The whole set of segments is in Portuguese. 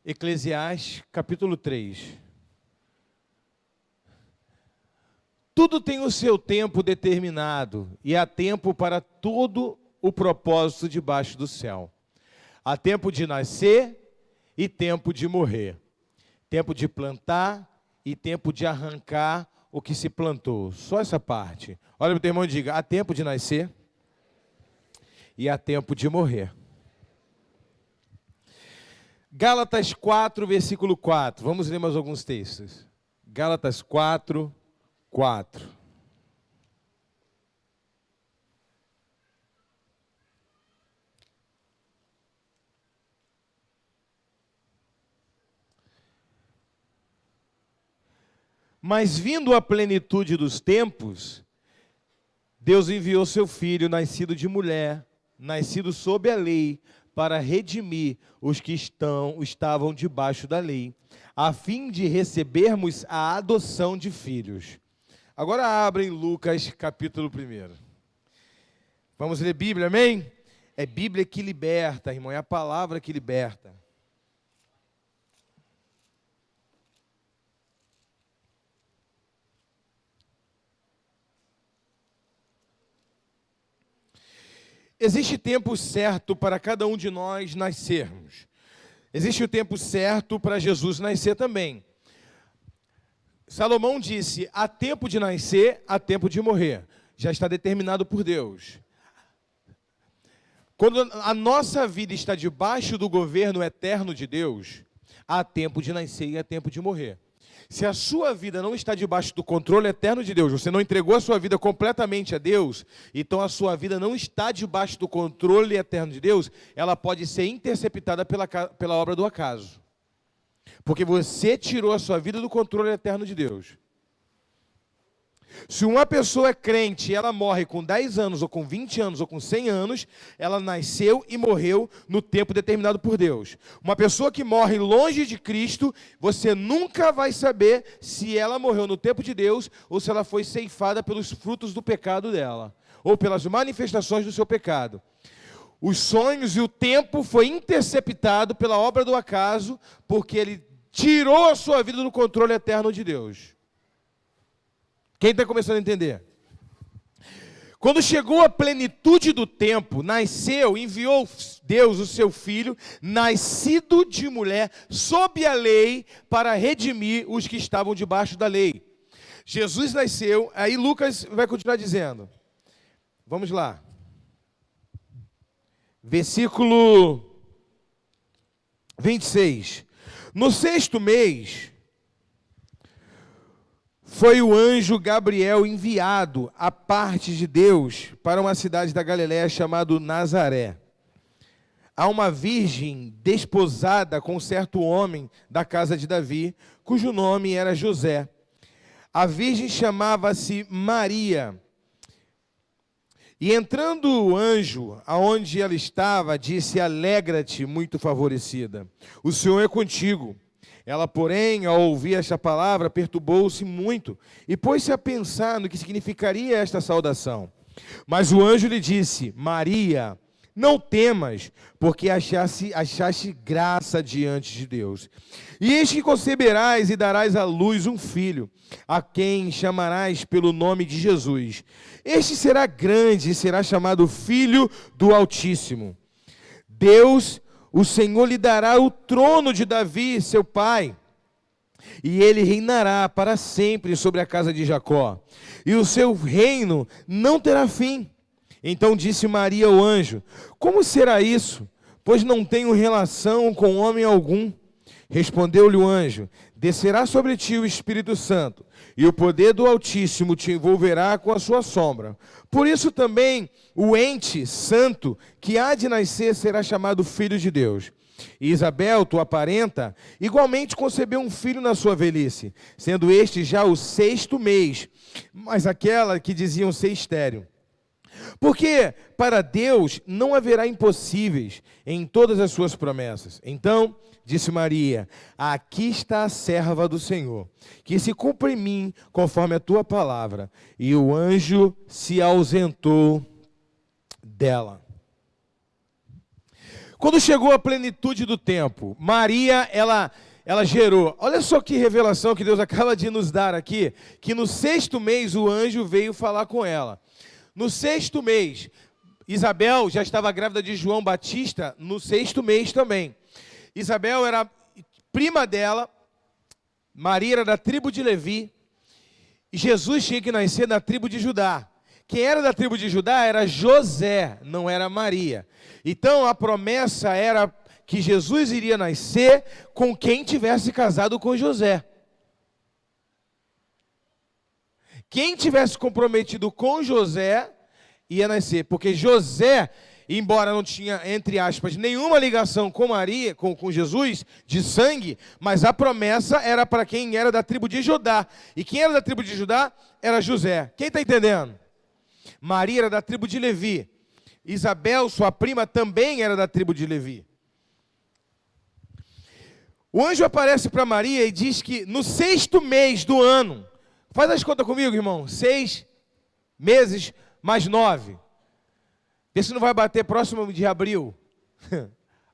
Eclesiastes, capítulo 3. Tudo tem o seu tempo determinado, e há tempo para todo o propósito debaixo do céu. Há tempo de nascer e tempo de morrer. Tempo de plantar e tempo de arrancar o que se plantou. Só essa parte. Olha para o teu irmão e diga, há tempo de nascer e há tempo de morrer. Gálatas 4, versículo 4. Vamos ler mais alguns textos. Gálatas 4, 4. Mas vindo a plenitude dos tempos, Deus enviou seu Filho, nascido de mulher, nascido sob a lei, para redimir os que estavam debaixo da lei, a fim de recebermos a adoção de filhos. Agora abrem Lucas capítulo 1. Vamos ler Bíblia, amém? É Bíblia que liberta, irmão, é a palavra que liberta. Existe tempo certo para cada um de nós nascermos. Existe o tempo certo para Jesus nascer também. Salomão disse, há tempo de nascer, há tempo de morrer. Já está determinado por Deus. Quando a nossa vida está debaixo do governo eterno de Deus, há tempo de nascer e há tempo de morrer. Se a sua vida não está debaixo do controle eterno de Deus, você não entregou a sua vida completamente a Deus, então a sua vida não está debaixo do controle eterno de Deus, ela pode ser interceptada pela obra do acaso. Porque você tirou a sua vida do controle eterno de Deus. Se uma pessoa é crente e ela morre com 10 anos, ou com 20 anos, ou com 100 anos, ela nasceu e morreu no tempo determinado por Deus. Uma pessoa que morre longe de Cristo, você nunca vai saber se ela morreu no tempo de Deus, ou se ela foi ceifada pelos frutos do pecado dela, ou pelas manifestações do seu pecado. Os sonhos e o tempo foi interceptado pela obra do acaso, porque ele tirou a sua vida do controle eterno de Deus. Quem está começando a entender? Quando chegou a plenitude do tempo, nasceu, enviou Deus o seu Filho, nascido de mulher, sob a lei, para redimir os que estavam debaixo da lei. Jesus nasceu, aí Lucas vai continuar dizendo. Vamos lá. Versículo 26. No 6º mês, foi o anjo Gabriel enviado à parte de Deus para uma cidade da Galiléia chamada Nazaré, a uma virgem desposada com certo homem da casa de Davi, cujo nome era José. A virgem chamava-se Maria. E entrando o anjo, aonde ela estava, disse, alegra-te, muito favorecida, o Senhor é contigo. Ela, porém, ao ouvir esta palavra, perturbou-se muito, e pôs-se a pensar no que significaria esta saudação. Mas o anjo lhe disse, Maria, não temas, porque achaste graça diante de Deus. E eis que conceberás e darás à luz um filho, a quem chamarás pelo nome de Jesus. Este será grande e será chamado Filho do Altíssimo. Deus, o Senhor, lhe dará o trono de Davi, seu pai, e ele reinará para sempre sobre a casa de Jacó, e o seu reino não terá fim. Então disse Maria ao anjo, como será isso? Pois não tenho relação com homem algum. Respondeu-lhe o anjo, descerá sobre ti o Espírito Santo, e o poder do Altíssimo te envolverá com a sua sombra. Por isso também o ente santo que há de nascer será chamado Filho de Deus. E Isabel, tua parenta, igualmente concebeu um filho na sua velhice, sendo este já o 6º mês, mas aquela que diziam ser estéril. Porque para Deus não haverá impossíveis em todas as suas promessas. Então, disse Maria, aqui está a serva do Senhor, que se cumpra em mim conforme a tua palavra. E o anjo se ausentou dela. Quando chegou a plenitude do tempo, Maria, ela gerou. Olha só que revelação que Deus acaba de nos dar aqui, que no 6º mês o anjo veio falar com ela. No 6º mês, Isabel já estava grávida de João Batista no 6º mês também. Isabel era prima dela, Maria era da tribo de Levi, e Jesus tinha que nascer na tribo de Judá. Quem era da tribo de Judá era José, não era Maria. Então a promessa era que Jesus iria nascer com quem tivesse casado com José. Quem tivesse comprometido com José ia nascer, porque José, embora não tinha, entre aspas, nenhuma ligação com Maria, com Jesus, de sangue, mas a promessa era para quem era da tribo de Judá. E quem era da tribo de Judá era José. Quem está entendendo? Maria era da tribo de Levi. Isabel, sua prima, também era da tribo de Levi. O anjo aparece para Maria e diz que no 6º mês do ano, faz as contas comigo, irmão, 6 meses mais 9. Vê se não vai bater próximo de abril,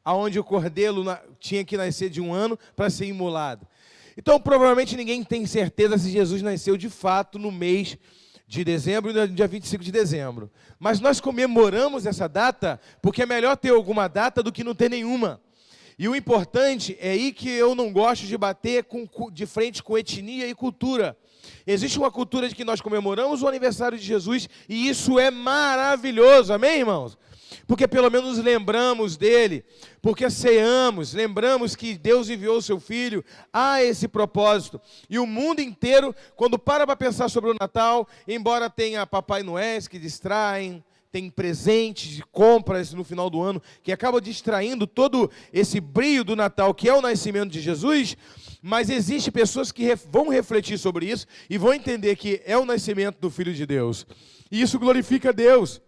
aonde o cordeiro tinha que nascer de 1 ano para ser imolado. Então, provavelmente ninguém tem certeza se Jesus nasceu de fato no mês de dezembro, no dia 25 de dezembro. Mas nós comemoramos essa data porque é melhor ter alguma data do que não ter nenhuma. E o importante é aí que eu não gosto de bater de frente com etnia e cultura. Existe uma cultura de que nós comemoramos o aniversário de Jesus e isso é maravilhoso, amém, irmãos? Porque pelo menos lembramos dele, porque ceamos, lembramos que Deus enviou o seu Filho a esse propósito. E o mundo inteiro, quando para pensar sobre o Natal, embora tenha Papai Noéis que distraem, tem presentes e compras no final do ano, que acabam distraindo todo esse brilho do Natal, que é o nascimento de Jesus, mas existem pessoas que vão refletir sobre isso e vão entender que é o nascimento do Filho de Deus. E isso glorifica a Deus.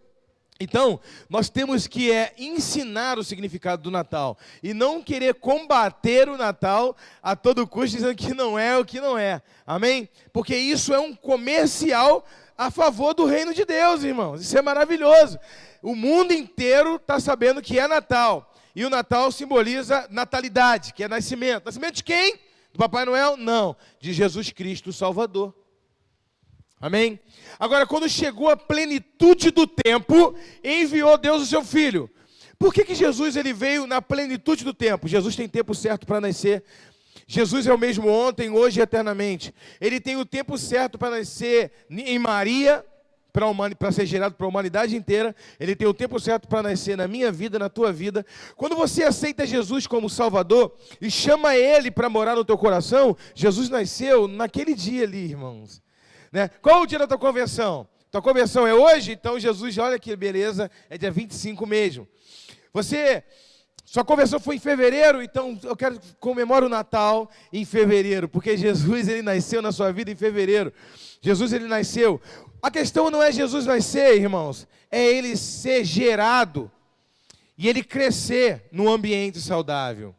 Então, nós temos que ensinar o significado do Natal e não querer combater o Natal a todo custo, dizendo que não é o que não é. Amém? Porque isso é um comercial a favor do reino de Deus, irmãos. Isso é maravilhoso. O mundo inteiro está sabendo que é Natal. E o Natal simboliza natalidade, que é nascimento. Nascimento de quem? Do Papai Noel? Não. De Jesus Cristo, o Salvador. Amém? Agora, quando chegou a plenitude do tempo, enviou Deus o seu Filho. Por que Jesus ele veio na plenitude do tempo? Jesus tem tempo certo para nascer. Jesus é o mesmo ontem, hoje e eternamente. Ele tem o tempo certo para nascer em Maria, para ser gerado para a humanidade inteira. Ele tem o tempo certo para nascer na minha vida, na tua vida. Quando você aceita Jesus como Salvador e chama Ele para morar no teu coração, Jesus nasceu naquele dia ali, irmãos. Né? Qual o dia da tua conversão? Tua conversão é hoje? Então Jesus, olha que beleza, é dia 25 mesmo. Sua conversão foi em fevereiro, então eu quero comemorar o Natal em fevereiro, porque Jesus ele nasceu na sua vida em fevereiro. Jesus ele nasceu. A questão não é Jesus nascer, irmãos, é ele ser gerado e ele crescer num ambiente saudável.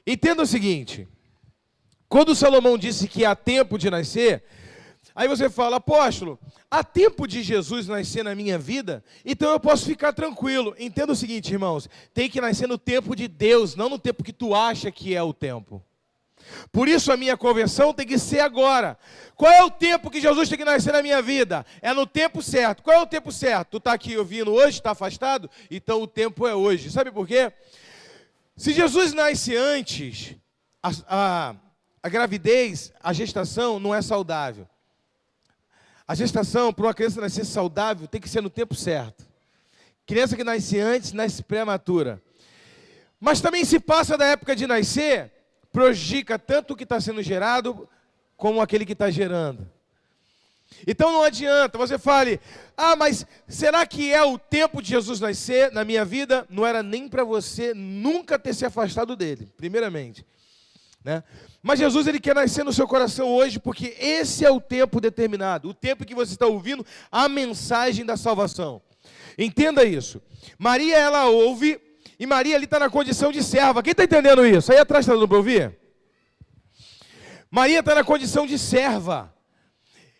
Entenda o seguinte, quando Salomão disse que há tempo de nascer, aí você fala, apóstolo, há tempo de Jesus nascer na minha vida, então eu posso ficar tranquilo. Entenda o seguinte, irmãos, tem que nascer no tempo de Deus, não no tempo que tu acha que é o tempo. Por isso a minha conversão tem que ser agora. Qual é o tempo que Jesus tem que nascer na minha vida? É no tempo certo. Qual é o tempo certo? Tu está aqui ouvindo hoje, está afastado? Então o tempo é hoje. Sabe por quê? Se Jesus nasce antes, a gravidez, a gestação não é saudável. A gestação, para uma criança nascer saudável, tem que ser no tempo certo. Criança que nasce antes, nasce prematura. Mas também se passa da época de nascer, prejudica tanto o que está sendo gerado, como aquele que está gerando. Então não adianta, você fale, mas será que é o tempo de Jesus nascer na minha vida? Não era nem para você nunca ter se afastado dele, primeiramente. Né? Mas Jesus ele quer nascer no seu coração hoje, porque esse é o tempo determinado, o tempo que você está ouvindo a mensagem da salvação. Entenda isso. Maria, ela ouve, e Maria ali está na condição de serva. Quem está entendendo isso? Aí atrás está dando para ouvir? Maria está na condição de serva.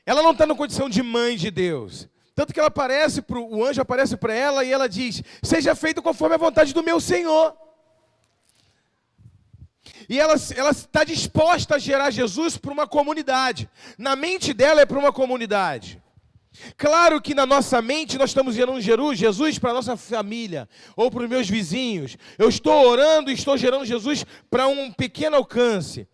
Ela não está na condição de mãe de Deus. Tanto que o anjo aparece para ela e ela diz, seja feito conforme a vontade do meu Senhor. E ela está disposta a gerar Jesus para uma comunidade. Na mente dela é para uma comunidade. Claro que na nossa mente nós estamos gerando Jesus para a nossa família, ou para os meus vizinhos. Eu estou orando e estou gerando Jesus para um pequeno alcance.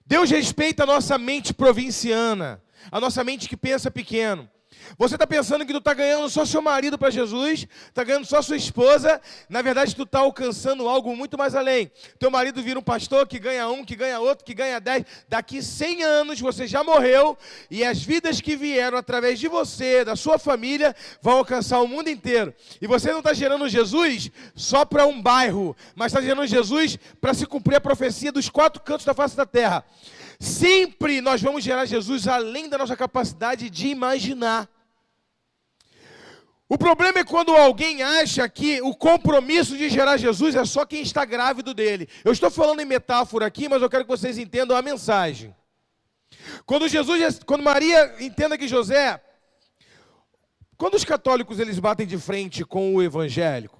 Deus respeita a nossa mente provinciana, a nossa mente que pensa pequeno. Você está pensando que tu está ganhando só seu marido para Jesus, está ganhando só sua esposa, na verdade tu está alcançando algo muito mais além. Teu marido vira um pastor que ganha um, que ganha outro, que ganha 10. Daqui 100 anos você já morreu e as vidas que vieram através de você, da sua família, vão alcançar o mundo inteiro. E você não está gerando Jesus só para um bairro, mas está gerando Jesus para se cumprir a profecia dos 4 cantos da face da terra. Sempre nós vamos gerar Jesus além da nossa capacidade de imaginar. O problema é quando alguém acha que o compromisso de gerar Jesus é só quem está grávido dele. Eu estou falando em metáfora aqui, mas eu quero que vocês entendam a mensagem. Quando Maria entenda que José... Quando os católicos eles batem de frente com o evangélico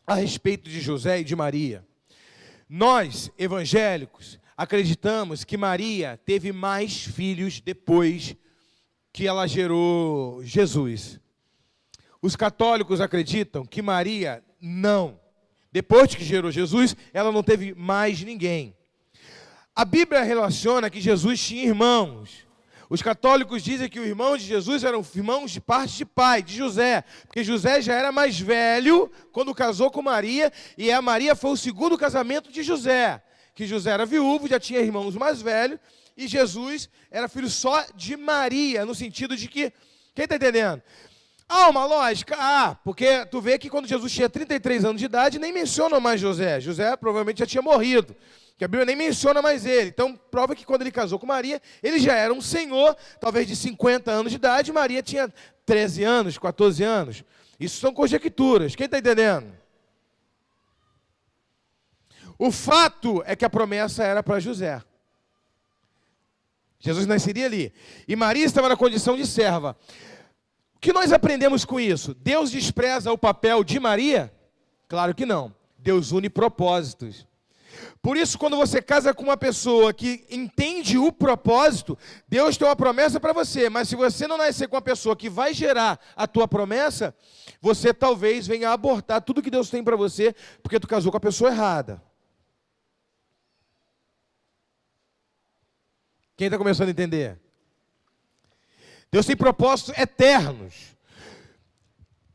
a respeito de José e de Maria, nós, evangélicos, acreditamos que Maria teve mais filhos depois que ela gerou Jesus. Os católicos acreditam que Maria não. Depois que gerou Jesus, ela não teve mais ninguém. A Bíblia relaciona que Jesus tinha irmãos. Os católicos dizem que os irmãos de Jesus eram irmãos de parte de pai, de José. Porque José já era mais velho quando casou com Maria, e a Maria foi o segundo casamento de José. Que José era viúvo, já tinha irmãos mais velhos, e Jesus era filho só de Maria, no sentido de que... Quem está entendendo? Uma lógica. Porque tu vê que quando Jesus tinha 33 anos de idade, nem menciona mais José. José provavelmente já tinha morrido, que a Bíblia nem menciona mais ele. Então, prova que quando ele casou com Maria, ele já era um senhor, talvez de 50 anos de idade, Maria tinha 13 anos, 14 anos. Isso são conjecturas. Quem está entendendo? O fato é que a promessa era para José. Jesus nasceria ali. E Maria estava na condição de serva. O que nós aprendemos com isso? Deus despreza o papel de Maria? Claro que não. Deus une propósitos. Por isso, quando você casa com uma pessoa que entende o propósito, Deus tem uma promessa para você. Mas se você não nascer com uma pessoa que vai gerar a tua promessa, você talvez venha abortar tudo que Deus tem para você, porque tu casou com a pessoa errada. Quem está começando a entender? Deus tem propósitos eternos.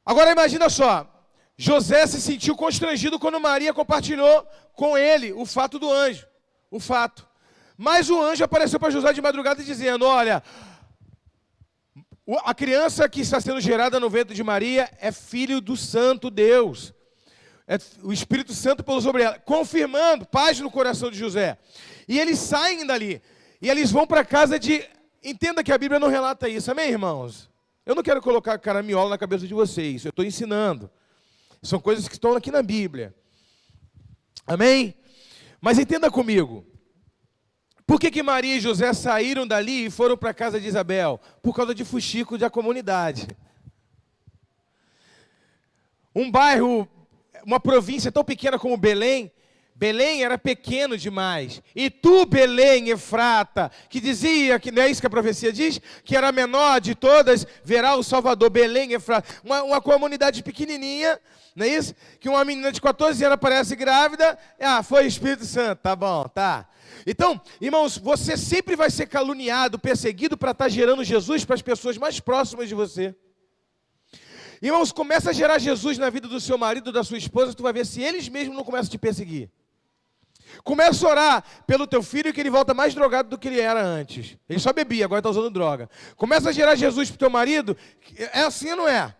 Agora imagina só, José se sentiu constrangido quando Maria compartilhou com ele o fato do anjo. O fato. Mas o anjo apareceu para José de madrugada dizendo, olha, a criança que está sendo gerada no ventre de Maria é filho do Santo Deus. É o Espírito Santo pousou sobre ela, confirmando, paz no coração de José. E eles saem dali, e eles vão para a casa de... Entenda que a Bíblia não relata isso, amém, irmãos? Eu não quero colocar caramiola na cabeça de vocês, eu estou ensinando. São coisas que estão aqui na Bíblia. Amém? Mas entenda comigo. Por que Maria e José saíram dali e foram para a casa de Isabel? Por causa de fuxico da comunidade. Um bairro, uma província tão pequena como Belém, Belém era pequeno demais. E tu, Belém, Efrata, que dizia, que não é isso que a profecia diz, que era a menor de todas, verá o Salvador. Belém, Efrata, uma comunidade pequenininha, não é isso? Que uma menina de 14 anos aparece grávida, foi o Espírito Santo, tá bom, tá. Então, irmãos, você sempre vai ser caluniado, perseguido para estar gerando Jesus para as pessoas mais próximas de você. Irmãos, começa a gerar Jesus na vida do seu marido, da sua esposa, tu vai ver se eles mesmos não começam a te perseguir. Começa a orar pelo teu filho, que ele volta mais drogado do que ele era antes. Ele só bebia, agora está usando droga. Começa a gerar Jesus para o teu marido, é assim ou não é?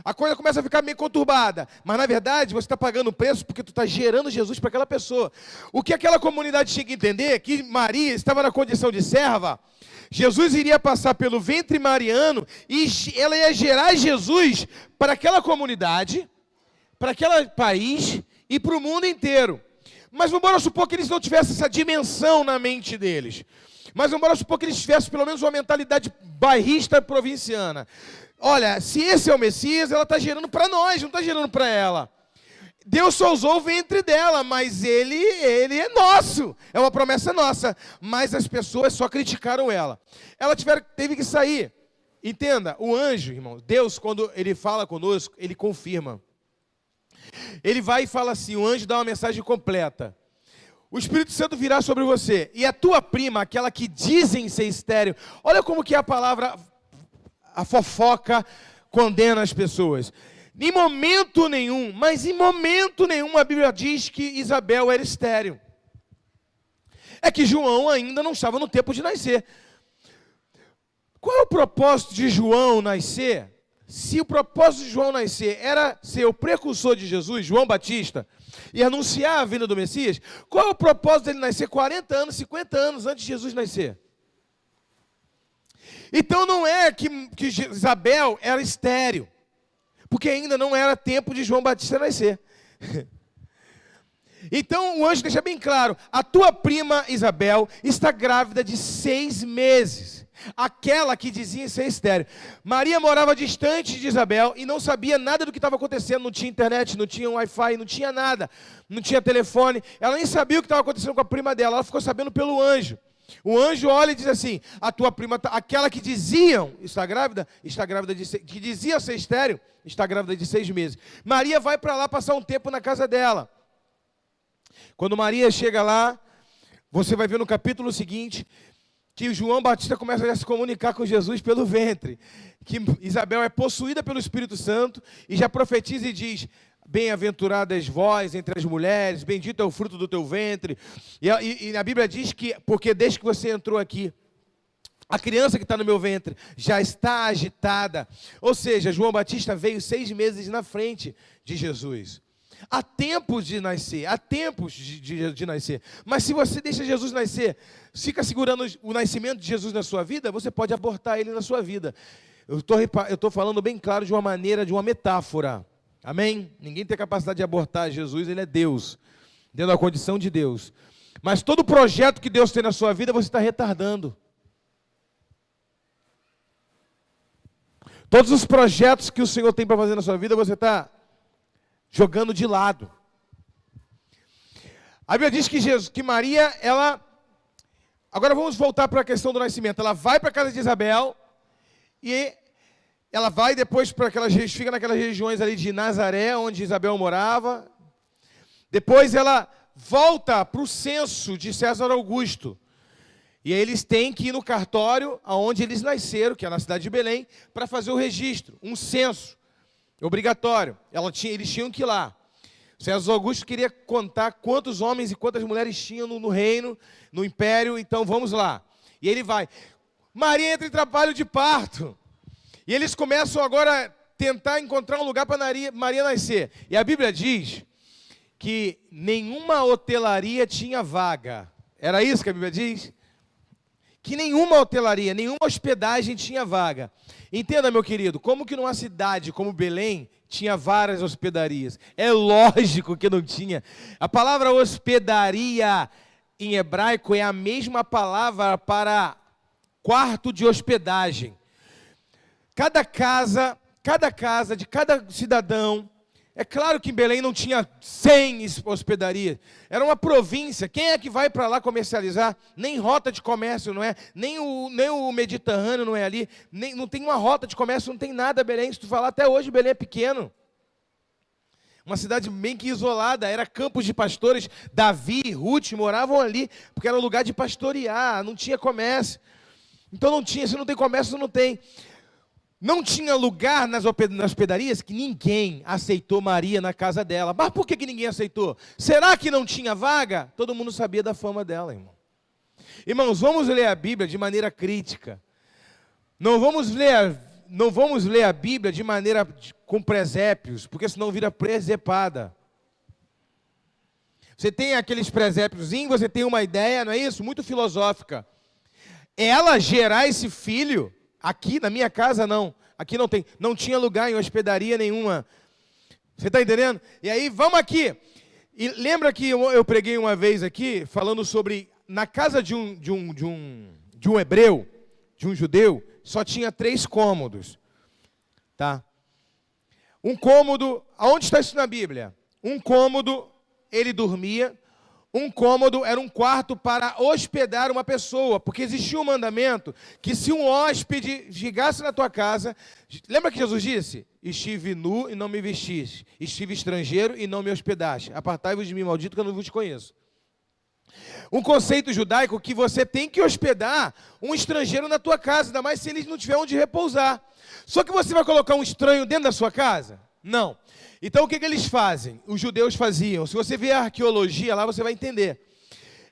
A coisa começa a ficar meio conturbada. Mas na verdade você está pagando o preço porque tu está gerando Jesus para aquela pessoa. O que aquela comunidade tinha que entender é que Maria estava na condição de serva. Jesus iria passar pelo ventre mariano e ela ia gerar Jesus para aquela comunidade, para aquele país e para o mundo inteiro. Mas vamos supor que eles não tivessem essa dimensão na mente deles. Mas vamos supor que eles tivessem pelo menos uma mentalidade bairrista provinciana. Olha, se esse é o Messias, ela está gerando para nós, não está gerando para ela. Deus só usou o ventre dela, mas ele é nosso, é uma promessa nossa. Mas as pessoas só criticaram ela. Ela teve que sair. Entenda, o anjo, irmão, Deus, quando ele fala conosco, ele confirma. Ele vai e fala assim, o anjo dá uma mensagem completa. O Espírito Santo virá sobre você, e a tua prima, aquela que dizem ser estéril, olha como que a palavra, a fofoca, condena as pessoas. Em momento nenhum, mas em momento nenhum, a Bíblia diz que Isabel era estéril. É que João ainda não estava no tempo de nascer. Qual é o propósito de João nascer? Se o propósito de João nascer era ser o precursor de Jesus, João Batista, e anunciar a vinda do Messias, qual é o propósito dele nascer 40 anos, 50 anos antes de Jesus nascer? Então não é que Isabel era estéril, porque ainda não era tempo de João Batista nascer. Então o anjo deixa bem claro, a tua prima Isabel está grávida de 6 meses. Aquela que dizia ser estéril. Maria morava distante de Isabel e não sabia nada do que estava acontecendo. Não tinha internet, não tinha Wi-Fi, não tinha nada. Não tinha telefone. Ela nem sabia o que estava acontecendo com a prima dela. Ela ficou sabendo pelo anjo. O anjo olha e diz assim, a tua prima, aquela que diziam está grávida que dizia ser estéril, está grávida de 6 meses. Maria vai para lá passar um tempo na casa dela. Quando Maria chega lá, você vai ver no capítulo seguinte, que João Batista começa a se comunicar com Jesus pelo ventre, que Isabel é possuída pelo Espírito Santo e já profetiza e diz, bem-aventurada és vós entre as mulheres, bendito é o fruto do teu ventre, e a Bíblia diz que, porque desde que você entrou aqui, a criança que está no meu ventre já está agitada, ou seja, João Batista veio 6 meses na frente de Jesus. Há tempos de nascer, há tempos de nascer. Mas se você deixa Jesus nascer, fica segurando o nascimento de Jesus na sua vida, você pode abortar ele na sua vida. Eu estou falando bem claro de uma maneira, de uma metáfora. Amém? Ninguém tem capacidade de abortar Jesus, ele é Deus, dentro da condição de Deus. Mas todo projeto que Deus tem na sua vida, você está retardando. Todos os projetos que o Senhor tem para fazer na sua vida, você está jogando de lado. A Bíblia diz que Maria, ela... Agora vamos voltar para a questão do nascimento. Ela vai para a casa de Isabel e ela vai depois para fica naquelas regiões ali de Nazaré, onde Isabel morava. Depois ela volta para o censo de César Augusto. E aí eles têm que ir no cartório aonde eles nasceram, que é na cidade de Belém, para fazer o registro, um censo obrigatório. Eles tinham que ir lá. César Augusto queria contar quantos homens e quantas mulheres tinham no reino, no império, então vamos lá. E ele vai. Maria entra em trabalho de parto. E eles começam agora a tentar encontrar um lugar para Maria nascer. E a Bíblia diz que nenhuma hotelaria tinha vaga. Era isso que a Bíblia diz? Que nenhuma hotelaria, nenhuma hospedagem tinha vaga. Entenda, meu querido, como que numa cidade como Belém tinha várias hospedarias? É lógico que não tinha. A palavra hospedaria em hebraico é a mesma palavra para quarto de hospedagem. Cada casa de cada cidadão. É claro que em Belém não tinha 100 hospedarias. Era uma província. Quem é que vai para lá comercializar? Nem rota de comércio não é. Nem o Mediterrâneo não é ali. Não tem uma rota de comércio, não tem nada Belém. Se tu falar, até hoje Belém é pequeno. Uma cidade bem que isolada. Era campos de pastores. Davi e Ruth moravam ali, porque era um lugar de pastorear. Não tinha comércio. Então não tinha. Se não tem comércio, não tem. Não tinha lugar nas hospedarias que ninguém aceitou Maria na casa dela. Mas por que ninguém aceitou? Será que não tinha vaga? Todo mundo sabia da fama dela, irmão. Irmãos, vamos ler a Bíblia de maneira crítica. Não vamos ler a Bíblia de maneira com presépios, porque senão vira presepada. Você tem aqueles presépiozinhos, você tem uma ideia, não é isso? Muito filosófica. Ela gerar esse filho... Aqui na minha casa não, aqui não tem, não tinha lugar em hospedaria nenhuma. Você está entendendo? E aí vamos aqui. E lembra que eu preguei uma vez aqui falando sobre na casa de um hebreu, de um judeu, só tinha 3 cômodos, tá? Um cômodo, aonde está isso na Bíblia? um cômodo ele dormia, um cômodo era um quarto para hospedar uma pessoa, porque existia um mandamento que se um hóspede chegasse na tua casa, lembra que Jesus disse? Estive nu e não me vestiste, estive estrangeiro e não me hospedaste, apartai-vos de mim, maldito, que eu não vos conheço. Um conceito judaico que você tem que hospedar um estrangeiro na tua casa, ainda mais se ele não tiver onde repousar. Só que você vai colocar um estranho dentro da sua casa? Não. Então o que eles fazem? Os judeus faziam. Se você ver a arqueologia lá, você vai entender.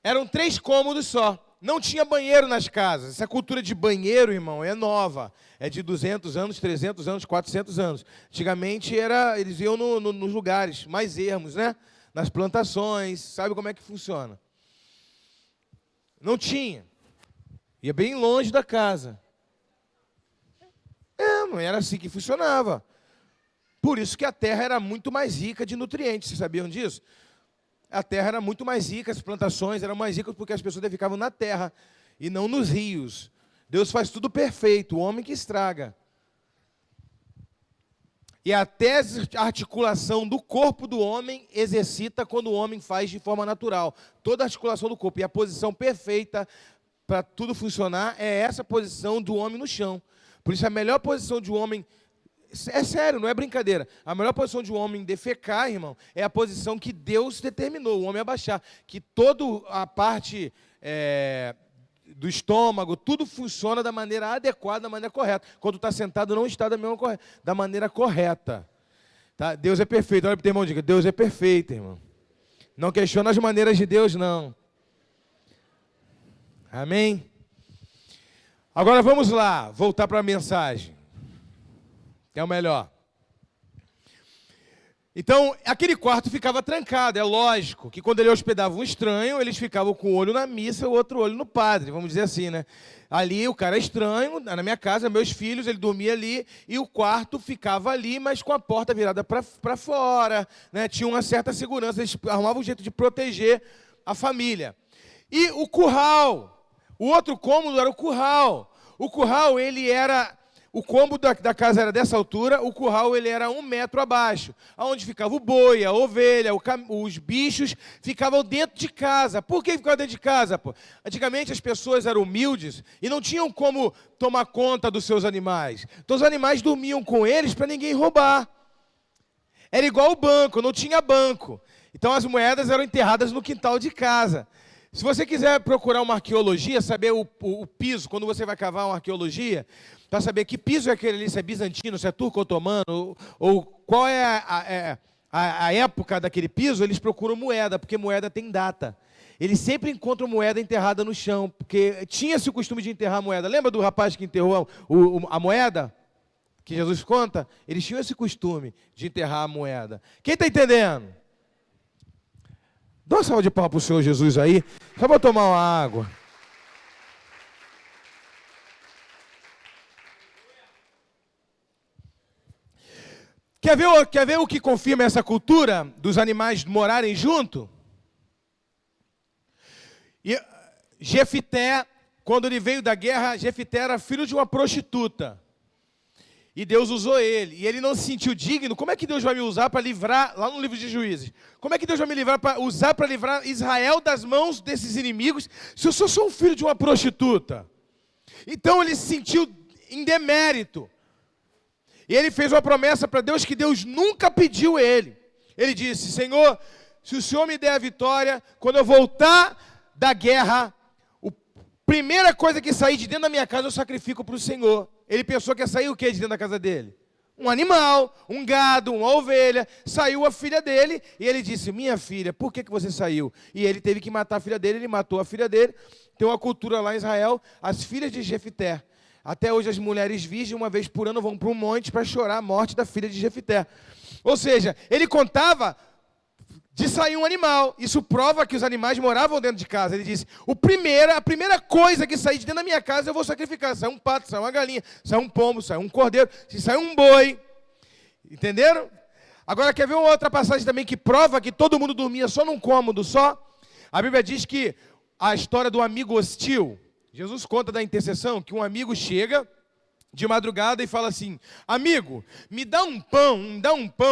Eram 3 cômodos só. Não tinha banheiro nas casas. Essa cultura de banheiro, irmão, é nova. É de 200 anos, 300 anos, 400 anos. Antigamente eles iam nos lugares mais ermos, né? Nas plantações. Sabe como é que funciona? Não tinha. Ia bem longe da casa. Não era assim que funcionava. Por isso que a terra era muito mais rica de nutrientes. Vocês sabiam disso? A terra era muito mais rica, as plantações eram mais ricas porque as pessoas ficavam na terra e não nos rios. Deus faz tudo perfeito, o homem que estraga. E até a articulação do corpo do homem exercita quando o homem faz de forma natural. Toda a articulação do corpo. E a posição perfeita para tudo funcionar é essa posição do homem no chão. Por isso a melhor posição de um homem, é sério, não é brincadeira, a melhor posição de um homem defecar, irmão, é a posição que Deus determinou, o homem abaixar. Que toda a parte do estômago, tudo funciona da maneira adequada, da maneira correta. Quando está sentado, não está da maneira correta. Tá? Deus é perfeito. Olha para o teu irmão e diga, Deus é perfeito, irmão. Não questiona as maneiras de Deus, não. Amém? Agora vamos lá, voltar para a mensagem. Que é o melhor. Então, aquele quarto ficava trancado, é lógico que quando ele hospedava um estranho, eles ficavam com o olho na missa e o outro olho no padre, vamos dizer assim, né? Ali o cara é estranho, na minha casa, meus filhos, ele dormia ali, e o quarto ficava ali, mas com a porta virada para fora, né? Tinha uma certa segurança, eles arrumavam um jeito de proteger a família. E o curral, o outro cômodo era o curral. O curral, ele era... O cômodo da casa era dessa altura, o curral ele era 1 metro abaixo, onde ficava o boi, a ovelha, os bichos ficavam dentro de casa. Por que ficavam dentro de casa? Pô? Antigamente as pessoas eram humildes e não tinham como tomar conta dos seus animais. Então os animais dormiam com eles para ninguém roubar. Era igual o banco, não tinha banco. Então as moedas eram enterradas no quintal de casa. Se você quiser procurar uma arqueologia, saber o piso, quando você vai cavar uma arqueologia, para saber que piso é aquele ali, se é bizantino, se é turco-otomano, ou qual é a época daquele piso, eles procuram moeda, porque moeda tem data. Eles sempre encontram moeda enterrada no chão, porque tinha-se o costume de enterrar a moeda. Lembra do rapaz que enterrou a moeda? Que Jesus conta? Eles tinham esse costume de enterrar a moeda. Quem está entendendo? Dá uma salva de palmas para o Senhor Jesus aí, só para tomar uma água. Quer ver o que confirma essa cultura dos animais morarem junto? E Jefité, quando ele veio da guerra, Jefité era filho de uma prostituta. E Deus usou ele. E ele não se sentiu digno. Como é que Deus vai me usar para livrar, lá no livro de Juízes, como é que Deus vai me usar para livrar Israel das mãos desses inimigos, se eu sou só um filho de uma prostituta? Então ele se sentiu em demérito. E ele fez uma promessa para Deus que Deus nunca pediu ele. Ele disse, Senhor, se o Senhor me der a vitória, quando eu voltar da guerra, a primeira coisa que sair de dentro da minha casa eu sacrifico para o Senhor. Ele pensou que ia sair o que de dentro da casa dele? Um animal, um gado, uma ovelha. Saiu a filha dele e ele disse, minha filha, por que você saiu? E ele teve que matar a filha dele, ele matou a filha dele. Tem uma cultura lá em Israel, as filhas de Jefité. Até hoje as mulheres virgens, uma vez por ano, vão para um monte para chorar a morte da filha de Jefité. Ou seja, ele contava de sair um animal. Isso prova que os animais moravam dentro de casa. Ele disse, a primeira coisa que sair de dentro da minha casa eu vou sacrificar. Sai um pato, sai uma galinha, sai um pombo, sai um cordeiro, se sai um boi. Entenderam? Agora quer ver uma outra passagem também que prova que todo mundo dormia só num cômodo só? A Bíblia diz que a história do amigo hostil, Jesus conta da intercessão, que um amigo chega de madrugada e fala assim: amigo, me dá um pão,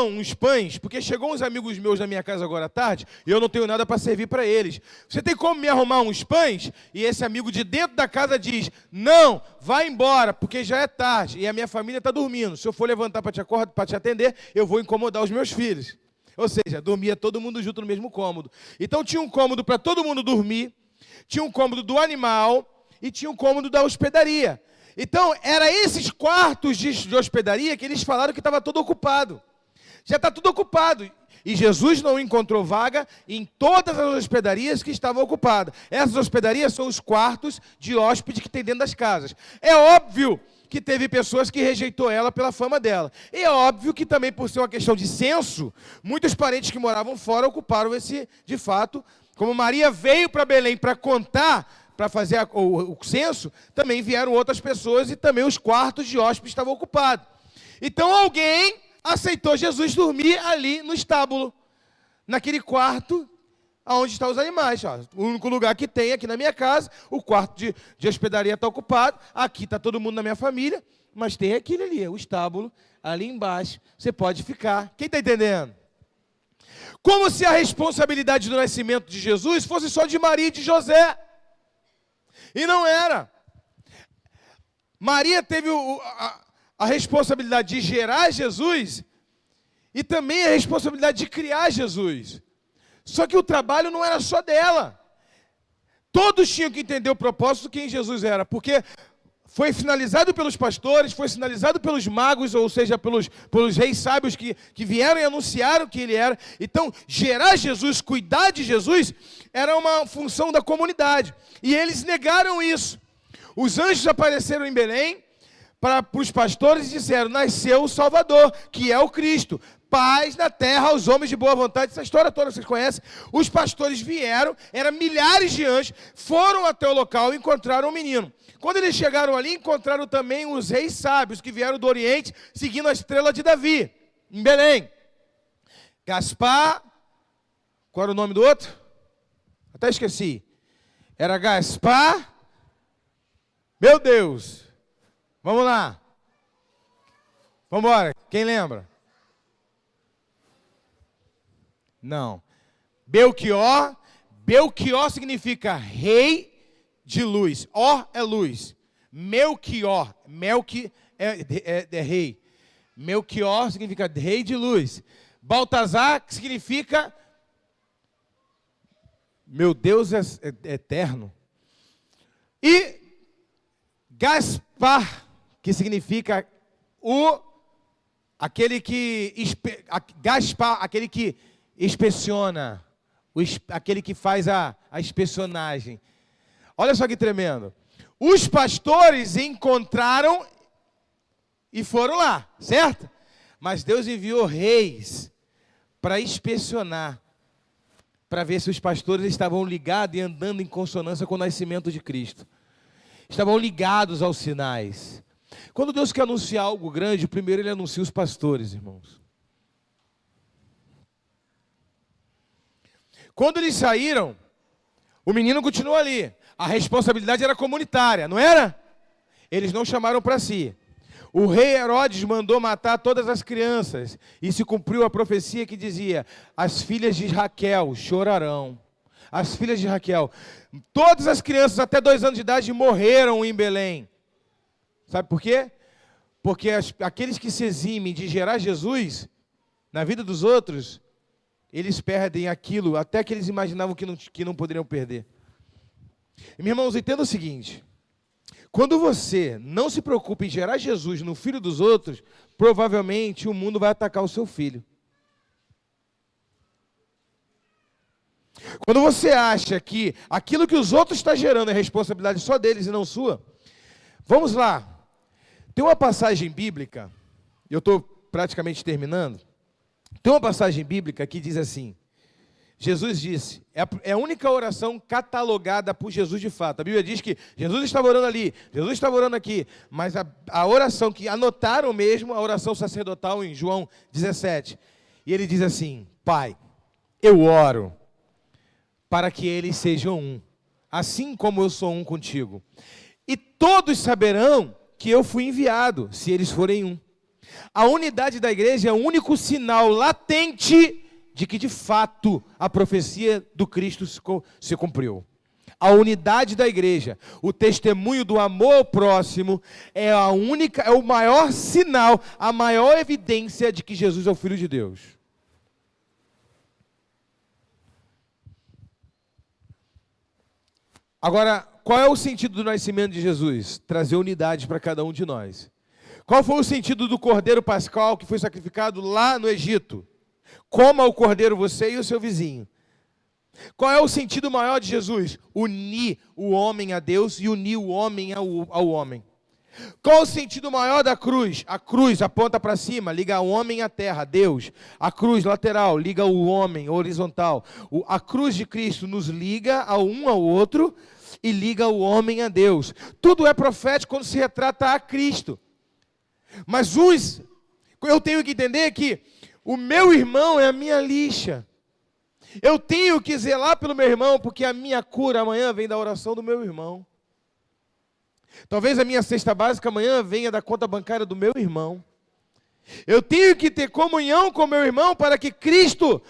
uns pães, porque chegou uns amigos meus na minha casa agora à tarde e eu não tenho nada para servir para eles. Você tem como me arrumar uns pães? E esse amigo de dentro da casa diz: não, vai embora, porque já é tarde e a minha família está dormindo. Se eu for levantar para te atender, eu vou incomodar os meus filhos. Ou seja, dormia todo mundo junto no mesmo cômodo. Então tinha um cômodo para todo mundo dormir, tinha um cômodo do animal e tinha um cômodo da hospedaria. Então, era esses quartos de hospedaria que eles falaram que estava tudo ocupado. Já está tudo ocupado. E Jesus não encontrou vaga em todas as hospedarias que estavam ocupadas. Essas hospedarias são os quartos de hóspede que tem dentro das casas. É óbvio que teve pessoas que rejeitou ela pela fama dela. E é óbvio que também, por ser uma questão de censo, muitos parentes que moravam fora ocuparam esse, de fato. Como Maria veio para Belém para contar, para fazer o censo, também vieram outras pessoas e também os quartos de hóspedes estavam ocupados. Então alguém aceitou Jesus dormir ali no estábulo, naquele quarto onde estão os animais. Ó. O único lugar que tem aqui na minha casa, o quarto de hospedaria está ocupado, aqui está todo mundo na minha família, mas tem aquele ali, o estábulo, ali embaixo, você pode ficar. Quem está entendendo? Como se a responsabilidade do nascimento de Jesus fosse só de Maria e de José. E não era. Maria teve a responsabilidade de gerar Jesus e também a responsabilidade de criar Jesus. Só que o trabalho não era só dela. Todos tinham que entender o propósito de quem Jesus era, porque foi finalizado pelos pastores, foi sinalizado pelos magos, ou seja, pelos reis sábios que vieram e anunciaram que ele era. Então, gerar Jesus, cuidar de Jesus, era uma função da comunidade. E eles negaram isso. Os anjos apareceram em Belém para os pastores e disseram: nasceu o Salvador, que é o Cristo. Paz na terra aos homens de boa vontade. Essa história toda vocês conhecem. Os pastores vieram, eram milhares de anjos, foram até o local e encontraram o menino. Quando eles chegaram ali, encontraram também os reis sábios que vieram do Oriente, seguindo a estrela de Davi, em Belém. Gaspar, qual era o nome do outro? Até esqueci. Era Gaspar. Meu Deus. Vamos lá. Vamos embora. Quem lembra? Não. Belchior. Belchior significa rei de luz. Ó é luz. Melchior. Melqui é rei. Melchior significa rei de luz. Baltazar significa meu Deus é eterno. E Gaspar, que significa aquele que inspeciona, aquele que faz a inspecionagem. Olha só que tremendo. Os pastores encontraram e foram lá, certo? Mas Deus enviou reis para inspecionar, para ver se os pastores estavam ligados e andando em consonância com o nascimento de Cristo. Estavam ligados aos sinais. Quando Deus quer anunciar algo grande, primeiro Ele anuncia os pastores, irmãos. Quando eles saíram, o menino continuou ali. A responsabilidade era comunitária, não era? Eles não chamaram para si. O rei Herodes mandou matar todas as crianças. E se cumpriu a profecia que dizia: as filhas de Raquel chorarão. As filhas de Raquel. Todas as crianças até 2 anos de idade morreram em Belém. Sabe por quê? Porque aqueles que se eximem de gerar Jesus na vida dos outros, eles perdem aquilo até que eles imaginavam que não poderiam perder. E, meus irmãos, entenda o seguinte: quando você não se preocupa em gerar Jesus no filho dos outros, provavelmente o mundo vai atacar o seu filho. Quando você acha que aquilo que os outros estão gerando é responsabilidade só deles e não sua, vamos lá. Tem uma passagem bíblica, eu estou praticamente terminando. Tem uma passagem bíblica que diz assim: Jesus disse, é a única oração catalogada por Jesus de fato. A Bíblia diz que Jesus estava orando ali, Jesus estava orando aqui, mas a oração que anotaram mesmo, a oração sacerdotal em João 17, e ele diz assim: Pai, eu oro para que eles sejam um, assim como eu sou um contigo. E todos saberão que eu fui enviado, se eles forem um. A unidade da igreja é o único sinal latente de que, de fato, a profecia do Cristo se cumpriu. A unidade da igreja, o testemunho do amor ao próximo, é o maior sinal, a maior evidência de que Jesus é o Filho de Deus. Agora, qual é o sentido do nascimento de Jesus? Trazer unidade para cada um de nós. Qual foi o sentido do cordeiro pascal que foi sacrificado lá no Egito? Coma o cordeiro você e o seu vizinho. Qual é o sentido maior de Jesus? Unir o homem a Deus e unir o homem ao homem. Qual é o sentido maior da cruz? A cruz aponta para cima, liga o homem à terra, Deus. A cruz lateral liga o homem, horizontal. A cruz de Cristo nos liga um ao outro e liga o homem a Deus. Tudo é profético quando se retrata a Cristo. Mas eu tenho que entender que o meu irmão é a minha lixa. Eu tenho que zelar pelo meu irmão, porque a minha cura amanhã vem da oração do meu irmão. Talvez a minha cesta básica amanhã venha da conta bancária do meu irmão. Eu tenho que ter comunhão com o meu irmão para que Cristo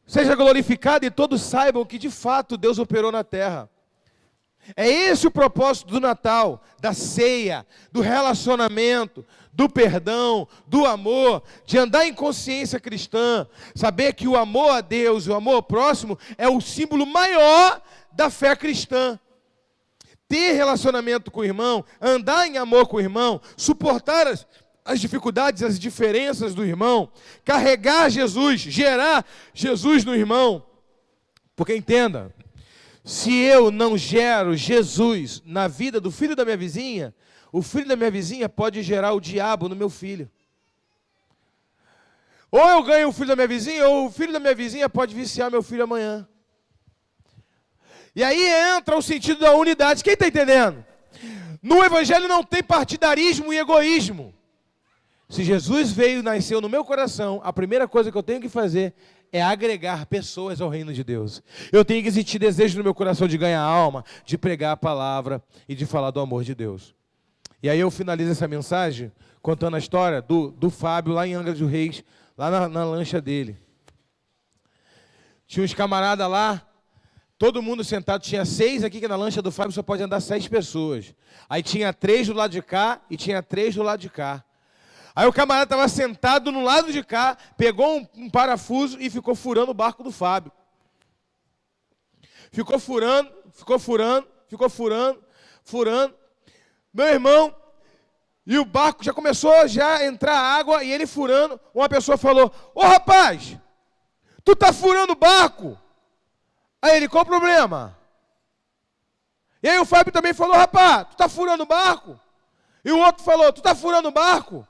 seja glorificado e todos saibam que de fato Deus operou na terra. É esse o propósito do Natal, da ceia, do relacionamento, do perdão, do amor, de andar em consciência cristã, saber que o amor a Deus e o amor ao próximo é o símbolo maior da fé cristã. Ter relacionamento com o irmão, andar em amor com o irmão, suportar as dificuldades, as diferenças do irmão, carregar Jesus, gerar Jesus no irmão. Porque entenda, se eu não gero Jesus na vida do filho da minha vizinha, o filho da minha vizinha pode gerar o diabo no meu filho. Ou eu ganho o filho da minha vizinha, ou o filho da minha vizinha pode viciar meu filho amanhã. E aí entra o sentido da unidade. Quem está entendendo? No Evangelho não tem partidarismo e egoísmo. Se Jesus veio e nasceu no meu coração, a primeira coisa que eu tenho que fazer é agregar pessoas ao reino de Deus. Eu tenho que sentir desejo no meu coração de ganhar alma, de pregar a palavra e de falar do amor de Deus. E aí eu finalizo essa mensagem contando a história do Fábio lá em Angra dos Reis, lá na lancha dele. Tinha uns camaradas lá, todo mundo sentado, tinha 6 aqui, que na lancha do Fábio só pode andar 6 pessoas. Aí tinha 3 do lado de cá e tinha 3 do lado de cá. Aí o camarada estava sentado no lado de cá, pegou um parafuso e ficou furando o barco do Fábio. Ficou furando. Meu irmão, e o barco já começou a entrar água e ele furando. Uma pessoa falou: ô rapaz, tu tá furando o barco? Aí ele: qual o problema? E aí o Fábio também falou: rapaz, tu tá furando o barco? E o outro falou: tu tá furando o barco?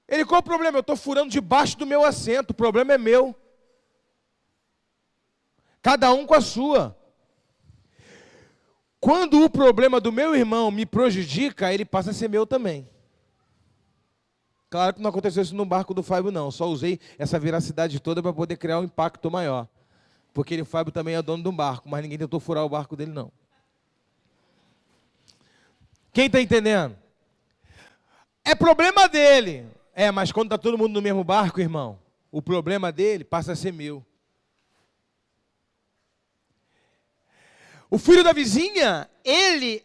Ele: qual o problema? Eu estou furando debaixo do meu assento, o problema é meu. Cada um com a sua. Quando o problema do meu irmão me prejudica, ele passa a ser meu também. Claro que não aconteceu isso no barco do Fábio, não. Só usei essa veracidade toda para poder criar um impacto maior. Porque o Fábio também é dono de um barco, mas ninguém tentou furar o barco dele, não. Quem está entendendo? É problema dele. Mas quando está todo mundo no mesmo barco, irmão, o problema dele passa a ser meu. O filho da vizinha,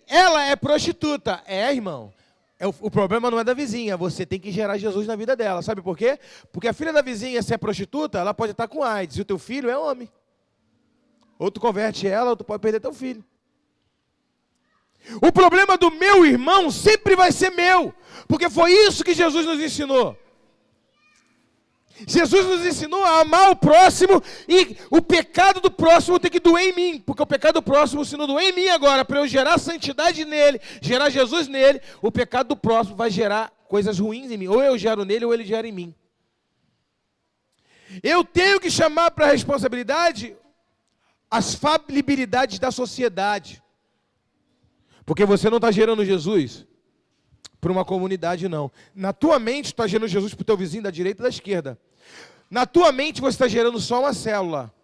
ela é prostituta. Irmão, o problema não é da vizinha, você tem que gerar Jesus na vida dela. Sabe por quê? Porque a filha da vizinha, se é prostituta, ela pode estar com AIDS, e o teu filho é homem. Ou tu converte ela, ou tu pode perder teu filho. O problema do meu irmão sempre vai ser meu, porque foi isso que Jesus nos ensinou. Jesus nos ensinou a amar o próximo, e o pecado do próximo tem que doer em mim, porque o pecado do próximo, se não doer em mim agora, para eu gerar santidade nele, gerar Jesus nele, o pecado do próximo vai gerar coisas ruins em mim, ou eu gero nele, ou ele gera em mim. Eu tenho que chamar para a responsabilidade as falibilidades da sociedade, porque você não está gerando Jesus para uma comunidade, não. Na tua mente, tu está gerando Jesus para o teu vizinho da direita e da esquerda. Na tua mente, você está gerando só uma célula.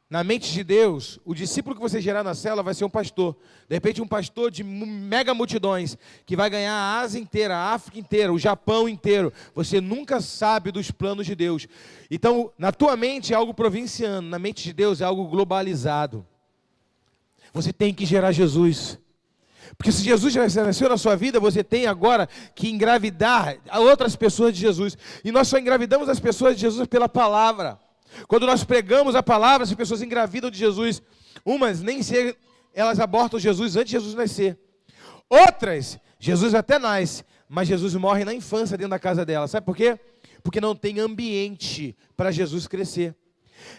Na mente de Deus, o discípulo que você gerar na célula vai ser um pastor. De repente, um pastor de mega multidões, que vai ganhar a Ásia inteira, a África inteira, o Japão inteiro. Você nunca sabe dos planos de Deus. Então, na tua mente é algo provinciano, na mente de Deus é algo globalizado. Você tem que gerar Jesus. Porque se Jesus já nasceu na sua vida, você tem agora que engravidar outras pessoas de Jesus. E nós só engravidamos as pessoas de Jesus pela palavra. Quando nós pregamos a palavra, as pessoas engravidam de Jesus. Umas nem sei, elas abortam Jesus antes de Jesus nascer. Outras, Jesus até nasce, mas Jesus morre na infância dentro da casa dela. Sabe por quê? Porque não tem ambiente para Jesus crescer.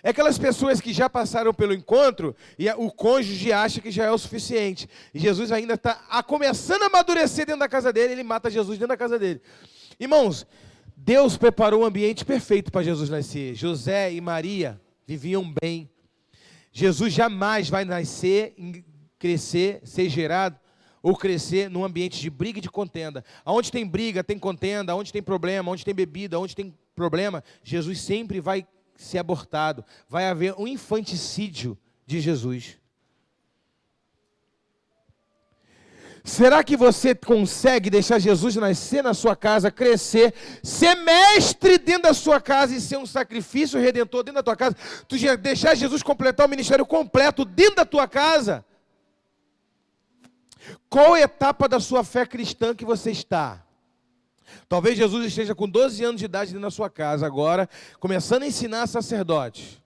É aquelas pessoas que já passaram pelo encontro e o cônjuge acha que já é o suficiente. E Jesus ainda está começando a amadurecer dentro da casa dele, ele mata Jesus dentro da casa dele. Irmãos, Deus preparou o ambiente perfeito para Jesus nascer. José e Maria viviam bem. Jesus jamais vai nascer, crescer, ser gerado ou crescer num ambiente de briga e de contenda. Onde tem briga, tem contenda, onde tem problema, onde tem bebida, onde tem problema, Jesus sempre vai ser abortado. Vai haver um infanticídio de Jesus. Será que você consegue deixar Jesus nascer na sua casa, crescer, ser mestre dentro da sua casa e ser um sacrifício redentor dentro da tua casa? Tu deixar Jesus completar o ministério completo dentro da tua casa? Qual etapa da sua fé cristã que você está? Talvez Jesus esteja com 12 anos de idade dentro da sua casa agora, começando a ensinar sacerdotes.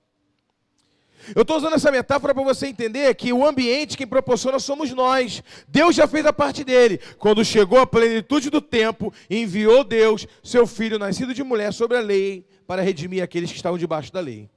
Eu estou usando essa metáfora para você entender que o ambiente quem proporciona somos nós. Deus já fez a parte dele. Quando chegou a plenitude do tempo, enviou Deus, seu Filho nascido de mulher sobre a lei, para redimir aqueles que estavam debaixo da lei.